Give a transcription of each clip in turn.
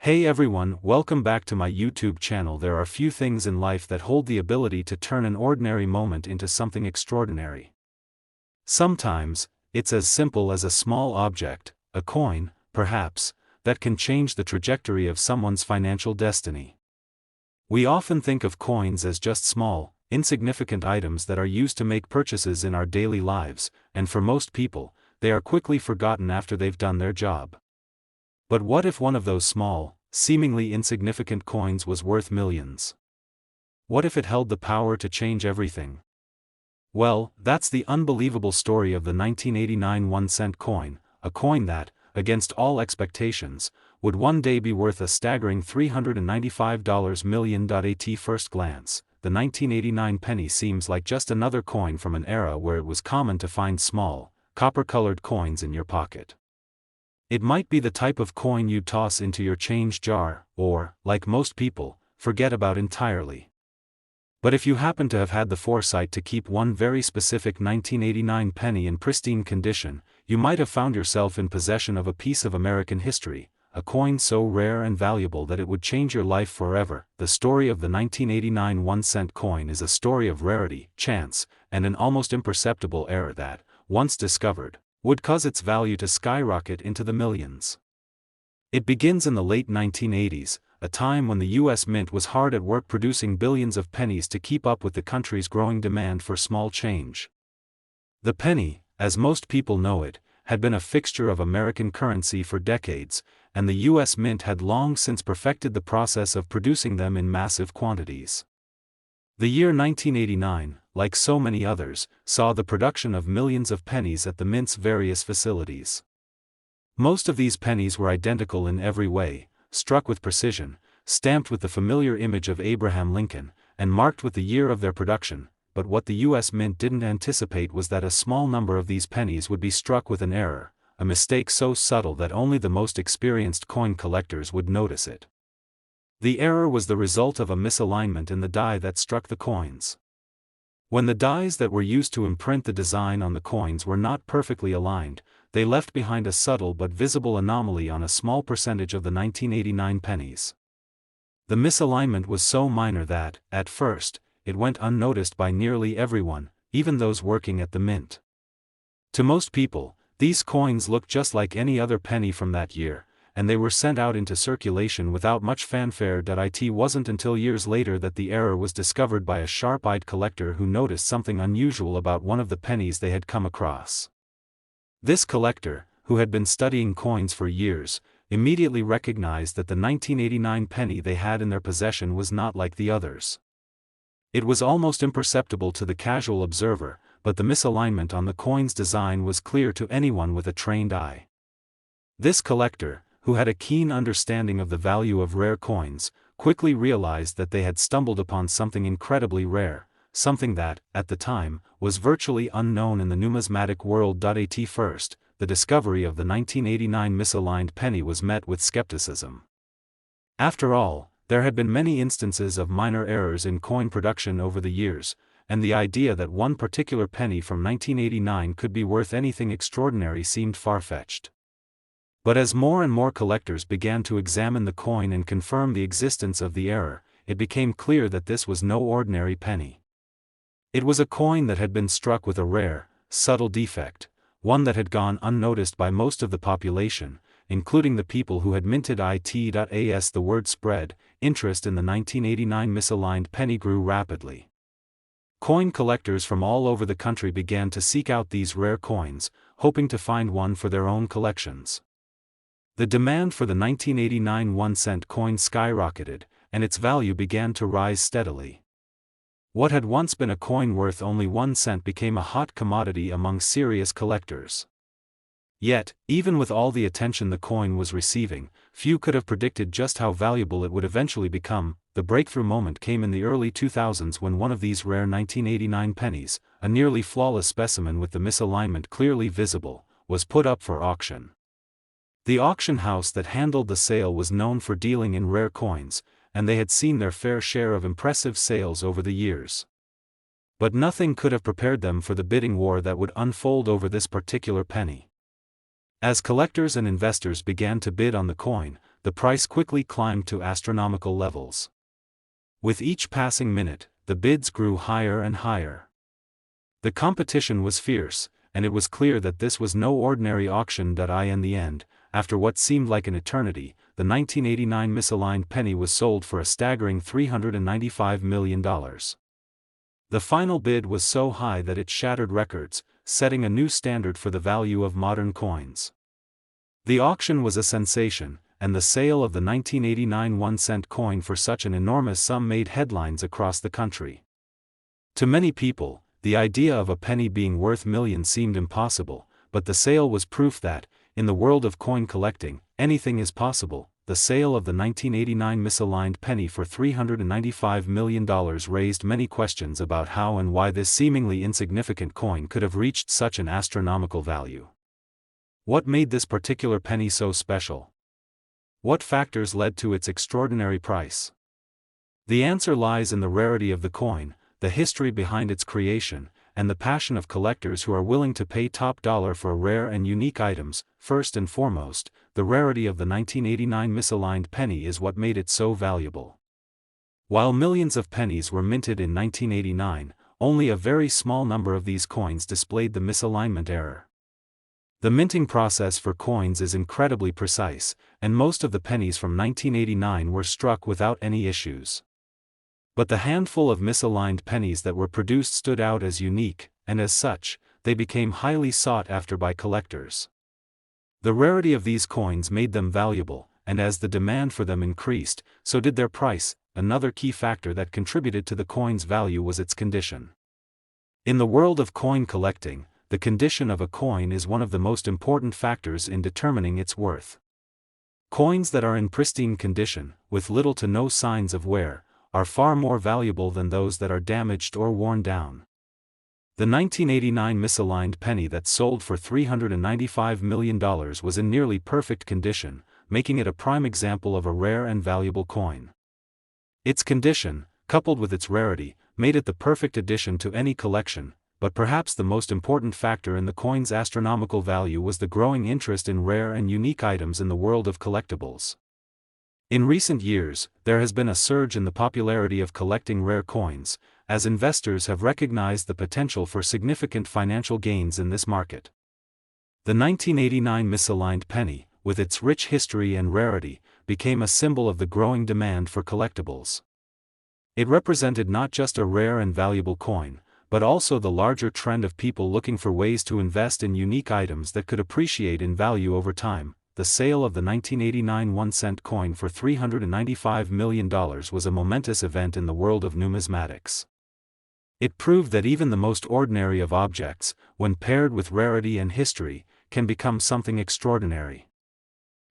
Hey everyone, welcome back to my YouTube channel. There are few things in life that hold the ability to turn an ordinary moment into something extraordinary. Sometimes, it's as simple as a small object, a coin, perhaps, that can change the trajectory of someone's financial destiny. We often think of coins as just small, insignificant items that are used to make purchases in our daily lives, and for most people, they are quickly forgotten after they've done their job. But what if one of those small, seemingly insignificant coins was worth millions? What if it held the power to change everything? Well, that's the unbelievable story of the 1989 1-cent coin, a coin that, against all expectations, would one day be worth a staggering $395 million. At first glance, the 1989 penny seems like just another coin from an era where it was common to find small, copper-colored coins in your pocket. It might be the type of coin you'd toss into your change jar, or, like most people, forget about entirely. But if you happen to have had the foresight to keep one very specific 1989 penny in pristine condition, you might have found yourself in possession of a piece of American history, a coin so rare and valuable that it would change your life forever. The story of the 1989 1-cent coin is a story of rarity, chance, and an almost imperceptible error that, once discovered, would cause its value to skyrocket into the millions. It begins in the late 1980s, a time when the U.S. Mint was hard at work producing billions of pennies to keep up with the country's growing demand for small change. The penny, as most people know it, had been a fixture of American currency for decades, and the U.S. Mint had long since perfected the process of producing them in massive quantities. The year 1989, like so many others, saw the production of millions of pennies at the Mint's various facilities. Most of these pennies were identical in every way, struck with precision, stamped with the familiar image of Abraham Lincoln, and marked with the year of their production. But what the U.S. Mint didn't anticipate was that a small number of these pennies would be struck with an error, a mistake so subtle that only the most experienced coin collectors would notice it. The error was the result of a misalignment in the die that struck the coins. When the dies that were used to imprint the design on the coins were not perfectly aligned, they left behind a subtle but visible anomaly on a small percentage of the 1989 pennies. The misalignment was so minor that, at first, it went unnoticed by nearly everyone, even those working at the Mint. To most people, these coins looked just like any other penny from that year, and they were sent out into circulation without much fanfare. It wasn't until years later that the error was discovered by a sharp-eyed collector who noticed something unusual about one of the pennies they had come across. This collector, who had been studying coins for years, immediately recognized that the 1989 penny they had in their possession was not like the others. It was almost imperceptible to the casual observer, but the misalignment on the coin's design was clear to anyone with a trained eye. This collector, who had a keen understanding of the value of rare coins, quickly realized that they had stumbled upon something incredibly rare, something that, at the time, was virtually unknown in the numismatic world. At first, the discovery of the 1989 misaligned penny was met with skepticism. After all, there had been many instances of minor errors in coin production over the years, and the idea that one particular penny from 1989 could be worth anything extraordinary seemed far-fetched. But as more and more collectors began to examine the coin and confirm the existence of the error, it became clear that this was no ordinary penny. It was a coin that had been struck with a rare, subtle defect, one that had gone unnoticed by most of the population, including the people who had minted it. As the word spread, interest in the 1989 misaligned penny grew rapidly. Coin collectors from all over the country began to seek out these rare coins, hoping to find one for their own collections. The demand for the 1989 1-cent coin skyrocketed, and its value began to rise steadily. What had once been a coin worth only 1 cent became a hot commodity among serious collectors. Yet, even with all the attention the coin was receiving, few could have predicted just how valuable it would eventually become. The breakthrough moment came in the early 2000s when one of these rare 1989 pennies, a nearly flawless specimen with the misalignment clearly visible, was put up for auction. The auction house that handled the sale was known for dealing in rare coins, and they had seen their fair share of impressive sales over the years. But nothing could have prepared them for the bidding war that would unfold over this particular penny. As collectors and investors began to bid on the coin, the price quickly climbed to astronomical levels. With each passing minute, the bids grew higher and higher. The competition was fierce, and it was clear that this was no ordinary auction. In the end, after what seemed like an eternity, the 1989 misaligned penny was sold for a staggering $395 million. The final bid was so high that it shattered records, setting a new standard for the value of modern coins. The auction was a sensation, and the sale of the 1989 1-cent coin for such an enormous sum made headlines across the country. To many people, the idea of a penny being worth millions seemed impossible, but the sale was proof that, in the world of coin collecting, anything is possible. The sale of the 1989 misaligned penny for $395 million raised many questions about how and why this seemingly insignificant coin could have reached such an astronomical value. What made this particular penny so special? What factors led to its extraordinary price? The answer lies in the rarity of the coin, the history behind its creation, and the passion of collectors who are willing to pay top dollar for rare and unique items. First and foremost, the rarity of the 1989 misaligned penny is what made it so valuable. While millions of pennies were minted in 1989, only a very small number of these coins displayed the misalignment error. The minting process for coins is incredibly precise, and most of the pennies from 1989 were struck without any issues. But the handful of misaligned pennies that were produced stood out as unique, and as such, they became highly sought after by collectors. The rarity of these coins made them valuable, and as the demand for them increased, so did their price. Another key factor that contributed to the coin's value was its condition. In the world of coin collecting, the condition of a coin is one of the most important factors in determining its worth. Coins that are in pristine condition, with little to no signs of wear, are far more valuable than those that are damaged or worn down. The 1989 misaligned penny that sold for $395 million was in nearly perfect condition, making it a prime example of a rare and valuable coin. Its condition, coupled with its rarity, made it the perfect addition to any collection, but perhaps the most important factor in the coin's astronomical value was the growing interest in rare and unique items in the world of collectibles. In recent years, there has been a surge in the popularity of collecting rare coins, as investors have recognized the potential for significant financial gains in this market. The 1989 misaligned penny, with its rich history and rarity, became a symbol of the growing demand for collectibles. It represented not just a rare and valuable coin, but also the larger trend of people looking for ways to invest in unique items that could appreciate in value over time. The sale of the 1989 1-cent coin for $395 million was a momentous event in the world of numismatics. It proved that even the most ordinary of objects, when paired with rarity and history, can become something extraordinary.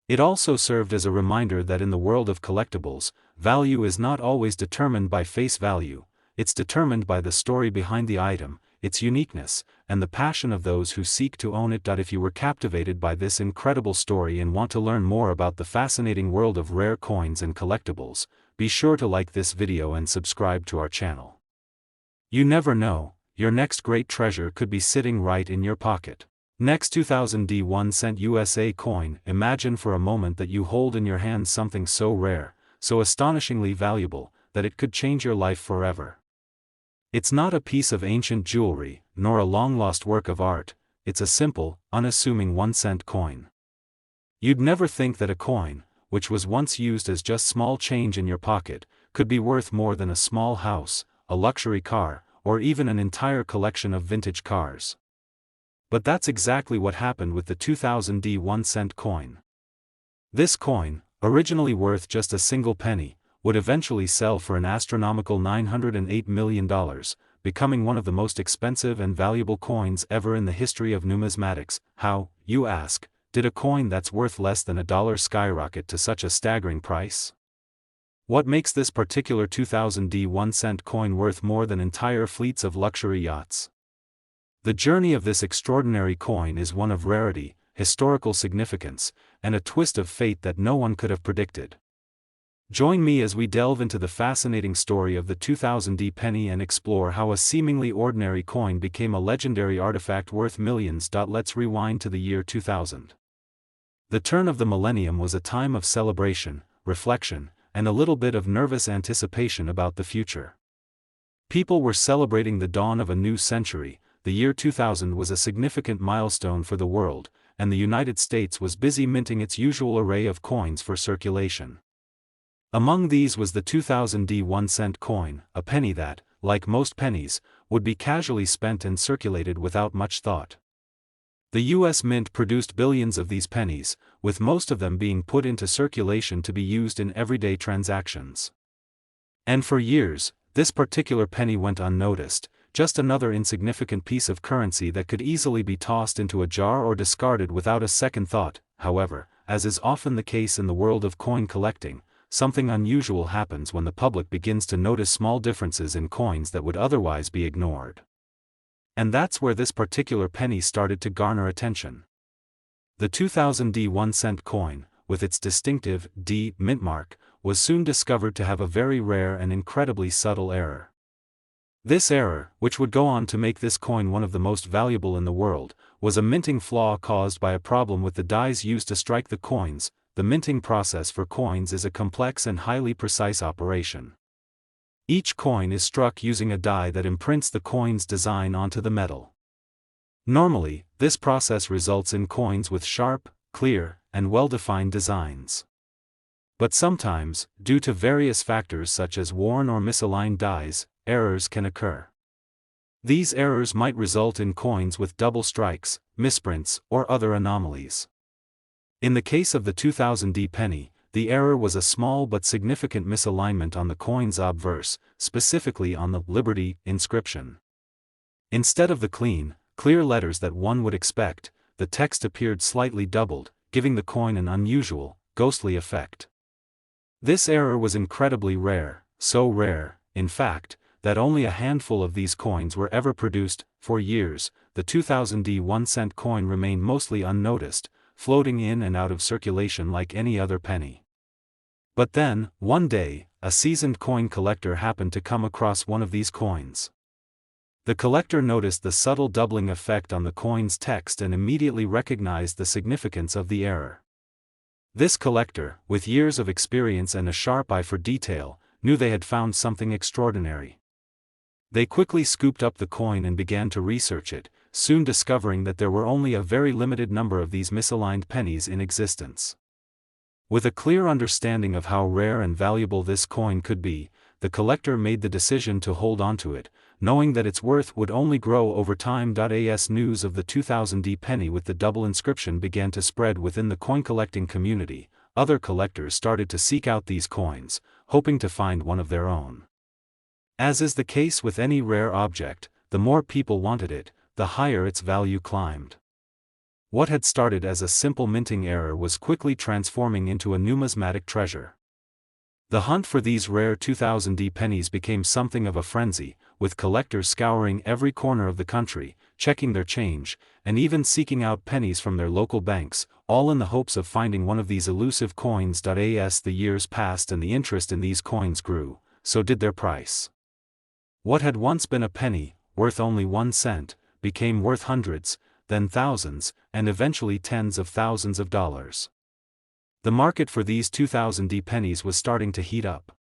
It also served as a reminder that in the world of collectibles, value is not always determined by face value, it's determined by the story behind the item, its uniqueness, and the passion of those who seek to own it. If you were captivated by this incredible story and want to learn more about the fascinating world of rare coins and collectibles, be sure to like this video and subscribe to our channel. You never know, your next great treasure could be sitting right in your pocket. Next 2000D 1-cent USA coin. Imagine for a moment that you hold in your hand something so rare, so astonishingly valuable, that it could change your life forever. It's not a piece of ancient jewelry, nor a long-lost work of art, it's a simple, unassuming 1-cent coin. You'd never think that a coin, which was once used as just small change in your pocket, could be worth more than a small house, a luxury car, or even an entire collection of vintage cars. But that's exactly what happened with the 2000D 1-cent coin. This coin, originally worth just a single penny, would eventually sell for an astronomical $908 million, becoming one of the most expensive and valuable coins ever in the history of numismatics. How, you ask, did a coin that's worth less than $1 skyrocket to such a staggering price? What makes this particular 2000D 1-cent coin worth more than entire fleets of luxury yachts? The journey of this extraordinary coin is one of rarity, historical significance, and a twist of fate that no one could have predicted. Join me as we delve into the fascinating story of the 2000D penny and explore how a seemingly ordinary coin became a legendary artifact worth millions. Let's rewind to the year 2000. The turn of the millennium was a time of celebration, reflection, and a little bit of nervous anticipation about the future. People were celebrating the dawn of a new century. The year 2000 was a significant milestone for the world, and the United States was busy minting its usual array of coins for circulation. Among these was the 2000 1-cent coin, a penny that, like most pennies, would be casually spent and circulated without much thought. The U.S. Mint produced billions of these pennies, with most of them being put into circulation to be used in everyday transactions. And for years, this particular penny went unnoticed, just another insignificant piece of currency that could easily be tossed into a jar or discarded without a second thought. However, as is often the case in the world of coin collecting, something unusual happens when the public begins to notice small differences in coins that would otherwise be ignored. And that's where this particular penny started to garner attention. The 2000 1-cent coin, with its distinctive D mint mark, was soon discovered to have a very rare and incredibly subtle error. This error, which would go on to make this coin one of the most valuable in the world, was a minting flaw caused by a problem with the dies used to strike the coins. The minting process for coins is a complex and highly precise operation. Each coin is struck using a die that imprints the coin's design onto the metal. Normally, this process results in coins with sharp, clear, and well-defined designs. But sometimes, due to various factors such as worn or misaligned dies, errors can occur. These errors might result in coins with double strikes, misprints, or other anomalies. In the case of the 2000 penny, the error was a small but significant misalignment on the coin's obverse, specifically on the Liberty inscription. Instead of the clean, clear letters that one would expect, the text appeared slightly doubled, giving the coin an unusual, ghostly effect. This error was incredibly rare, so rare, in fact, that only a handful of these coins were ever produced. For years, the 2000 1-cent coin remained mostly unnoticed, floating in and out of circulation like any other penny. But then, one day, a seasoned coin collector happened to come across one of these coins. The collector noticed the subtle doubling effect on the coin's text and immediately recognized the significance of the error. This collector, with years of experience and a sharp eye for detail, knew they had found something extraordinary. They quickly scooped up the coin and began to research it, soon discovering that there were only a very limited number of these misaligned pennies in existence. With a clear understanding of how rare and valuable this coin could be, the collector made the decision to hold onto it, knowing that its worth would only grow over time. As news of the 2000 penny with the double inscription began to spread within the coin collecting community, other collectors started to seek out these coins, hoping to find one of their own. As is the case with any rare object, the more people wanted it, the higher its value climbed. What had started as a simple minting error was quickly transforming into a numismatic treasure. The hunt for these rare 2000 pennies became something of a frenzy, with collectors scouring every corner of the country, checking their change, and even seeking out pennies from their local banks, all in the hopes of finding one of these elusive coins. As the years passed and the interest in these coins grew, so did their price. What had once been a penny, worth only 1 cent, became worth hundreds, then thousands, and eventually tens of thousands of dollars. The market for these 2000 pennies was starting to heat up.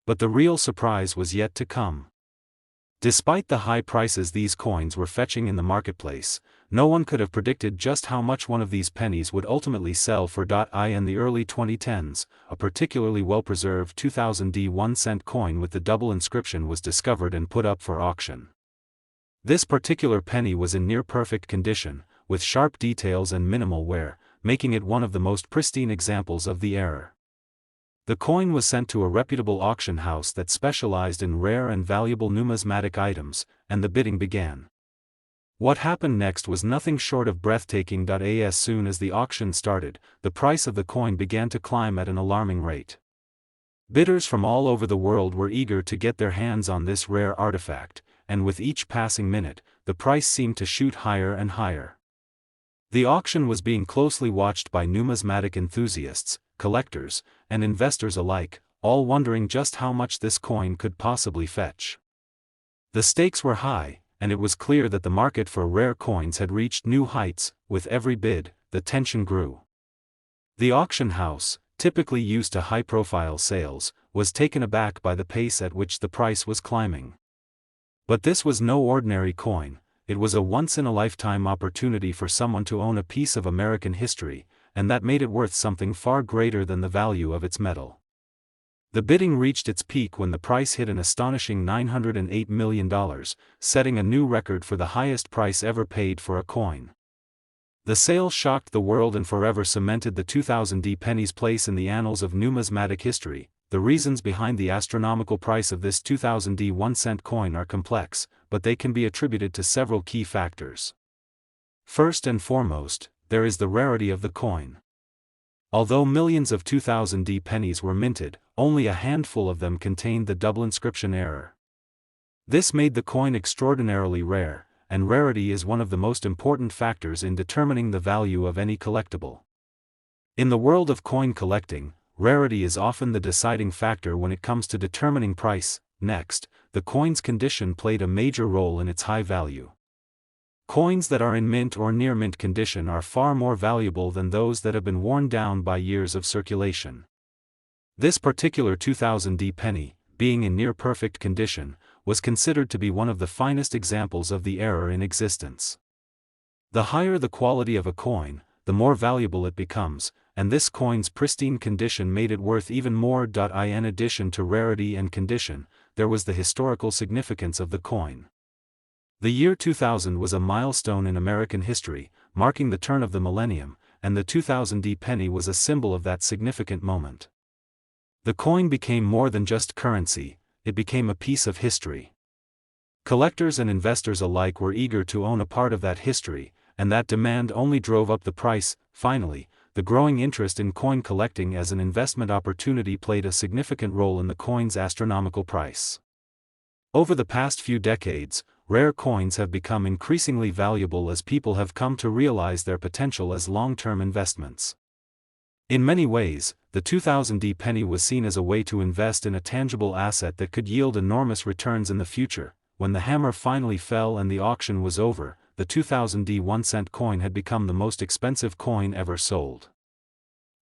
But the real surprise was yet to come. Despite the high prices these coins were fetching in the marketplace, no one could have predicted just how much one of these pennies would ultimately sell for. In the early 2010s, a particularly well-preserved 2000 1-cent coin with the double inscription was discovered and put up for auction. This particular penny was in near-perfect condition, with sharp details and minimal wear, making it one of the most pristine examples of the error. The coin was sent to a reputable auction house that specialized in rare and valuable numismatic items, and the bidding began. What happened next was nothing short of breathtaking. As soon as the auction started, the price of the coin began to climb at an alarming rate. Bidders from all over the world were eager to get their hands on this rare artifact, and with each passing minute, the price seemed to shoot higher and higher. The auction was being closely watched by numismatic enthusiasts, collectors, and investors alike, all wondering just how much this coin could possibly fetch. The stakes were high, and it was clear that the market for rare coins had reached new heights. With every bid, the tension grew. The auction house, typically used to high-profile sales, was taken aback by the pace at which the price was climbing. But this was no ordinary coin. It was a once-in-a-lifetime opportunity for someone to own a piece of American history, and that made it worth something far greater than the value of its metal. The bidding reached its peak when the price hit an astonishing $908 million, setting a new record for the highest price ever paid for a coin. The sale shocked the world and forever cemented the 2000 penny's place in the annals of numismatic history. The reasons behind the astronomical price of this 2000 1-cent coin are complex, but they can be attributed to several key factors. First and foremost, there is the rarity of the coin. Although millions of 2000 pennies were minted, only a handful of them contained the double inscription error. This made the coin extraordinarily rare, and rarity is one of the most important factors in determining the value of any collectible. In the world of coin collecting, rarity is often the deciding factor when it comes to determining price. Next, the coin's condition played a major role in its high value. Coins that are in mint or near mint condition are far more valuable than those that have been worn down by years of circulation. This particular 2000 penny, being in near perfect condition, was considered to be one of the finest examples of the error in existence. The higher the quality of a coin, the more valuable it becomes, and this coin's pristine condition made it worth even more. In addition to rarity and condition, there was the historical significance of the coin. The year 2000 was a milestone in American history, marking the turn of the millennium, and the 2000 penny was a symbol of that significant moment. The coin became more than just currency, it became a piece of history. Collectors and investors alike were eager to own a part of that history, and that demand only drove up the price. Finally, the growing interest in coin collecting as an investment opportunity played a significant role in the coin's astronomical price. Over the past few decades, rare coins have become increasingly valuable as people have come to realize their potential as long-term investments. In many ways, the 2000 penny was seen as a way to invest in a tangible asset that could yield enormous returns in the future. When the hammer finally fell and the auction was over, the 2000 1-cent coin had become the most expensive coin ever sold.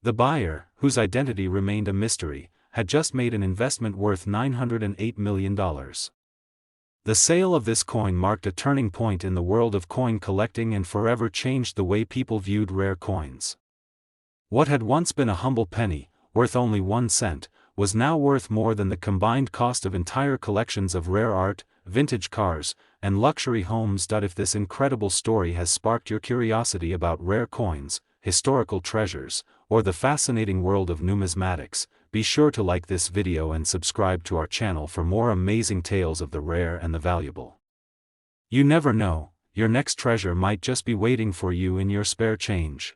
The buyer, whose identity remained a mystery, had just made an investment worth $908 million. The sale of this coin marked a turning point in the world of coin collecting and forever changed the way people viewed rare coins. What had once been a humble penny, worth only 1 cent, was now worth more than the combined cost of entire collections of rare art, vintage cars, and luxury homes. If this incredible story has sparked your curiosity about rare coins, historical treasures, or the fascinating world of numismatics, be sure to like this video and subscribe to our channel for more amazing tales of the rare and the valuable. You never know, your next treasure might just be waiting for you in your spare change.